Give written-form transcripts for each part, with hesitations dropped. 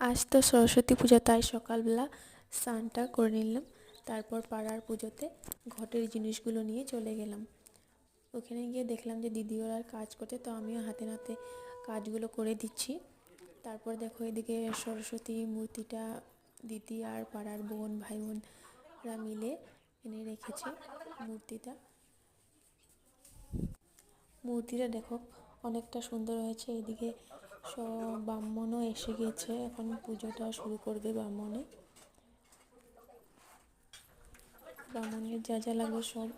আজ তো সরস্বতী পূজা, তাই সকালবেলা স্নানটা করে নিলাম। তারপর পাড়ার পুজোতে ঘটের জিনিসগুলো নিয়ে চলে গেলাম। ওখানে গিয়ে দেখলাম যে দিদি ওরা কাজ করছে, তো আমিও হাতে নাতে কাজগুলো করে দিচ্ছি। তারপর দেখো এদিকে সরস্বতী মূর্তিটা দিদি আর পাড়ার বোন ভাই বোনরা মিলে এনে রেখেছে। মূর্তিটা দেখো অনেকটা সুন্দর হয়েছে। এদিকে সব ব্রাহ্মণও এসে গেছে, এখন পুজোটা শুরু করবে। ব্রাহ্মণের যা যা লাগবে সব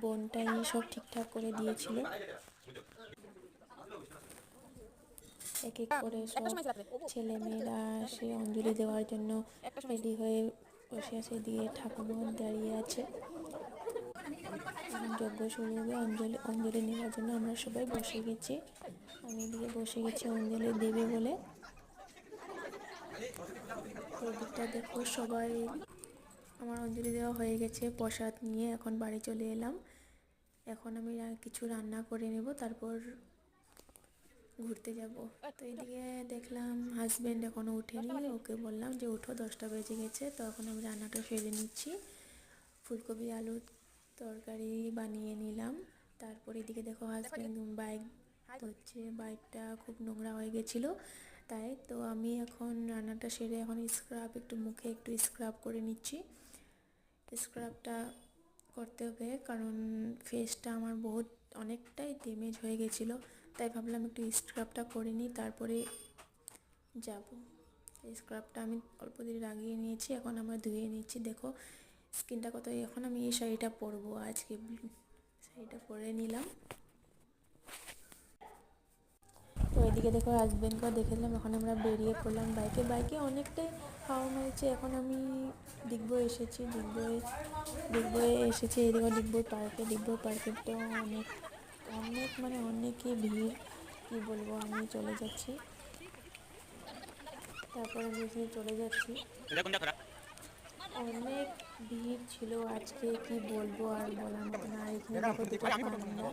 বোনটাই সব ঠিকঠাক করে দিয়েছিল। এক এক করে সব ছেলে মেয়েরা সে অঞ্জলি দেওয়ার জন্য রেডি হয়ে বসে আছে। এদিকে ঠাকুমা দাঁড়িয়ে আছে। এখন যজ্ঞ শুরু হবে। অঞ্জলি নেওয়ার জন্য আমরা সবাই বসে গেছি। আমি এদিকে বসে গেছি অঞ্জলি দেবে বলে। এদিকটা দেখো সবাই আমার অঞ্জলি দেওয়া হয়ে গেছে। প্রসাদ নিয়ে এখন বাড়ি চলে এলাম। এখন আমি কিছু রান্না করে নেব, তারপর ঘুরতে যাব। তো এদিকে দেখলাম হাজব্যান্ড এখনও উঠেনি। ওকে বললাম যে উঠো, 10টা বেজে গেছে। তো এখন আমি রান্নাটা সেরে নিচ্ছি। ফুলকপি আলুর তরকারি বানিয়ে নিলাম। তারপর এদিকে দেখো হাজব্যান্ড বাইক ধরছে। বাইকটা খুব নোংরা হয়ে গেছিলো, তাই তো আমি এখন রান্নাটা সেরে এখন মুখে একটু স্ক্রাব করে নিচ্ছি। স্ক্রাবটা করতে হবে কারণ ফেসটা আমার অনেকটাই ড্যামেজ হয়ে গেছিলো, তাই ভাবলাম একটু স্ক্রাবটা করে নিই, তারপরে যাব। স্ক্রাবটা আমি অল্প দিন লাগিয়ে নিয়েছি, এখন আমরা ধুয়ে নিচ্ছি। দেখো স্কিনটা কত। এখন আমি এই শাড়িটা পরবো, আজকে শাড়িটা পরে নিলাম। তো এদিকে দেখো হাজব্যান্ডকেও দেখলাম। এখন আমরা বেরিয়ে পড়লাম বাইকে অনেকটাই হাওয়া মেরেছে। এখন আমি দিগ্বয় এসেছি। এদিকে দিগ্বয় পার্কে তো অনেক অনেক মানে অনেকই ভিড়, কি বলবো। আমি চলে যাচ্ছি, তারপর আমি এখানে চলে যাচ্ছি। অনেক ভিড় ছিল আজকে, কি বলবো আর বলার মতো না। আর এখানে দেখো দুটো পান্ডা।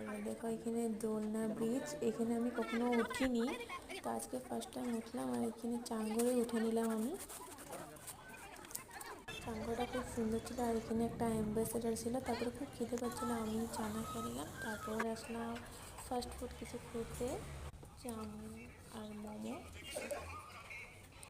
আর দেখো এখানে দোলনা ব্রিজ, এখানে আমি কখনো উঠিনি, তো আজকে ফার্স্ট টাইম উঠলাম। আর এখানে চাঙ্গরে উঠে নিলাম আমি। চাঙ্গটা খুব সুন্দর ছিল। আর এখানে একটা অ্যাম্বাসেডার ছিল। তারপরে খুব খিদে পাচ্ছিল, আমি চানা খেলাম। তারপর আসলাম ফাস্ট ফুড কিছু খেতে, চাউমিন আর মোমো।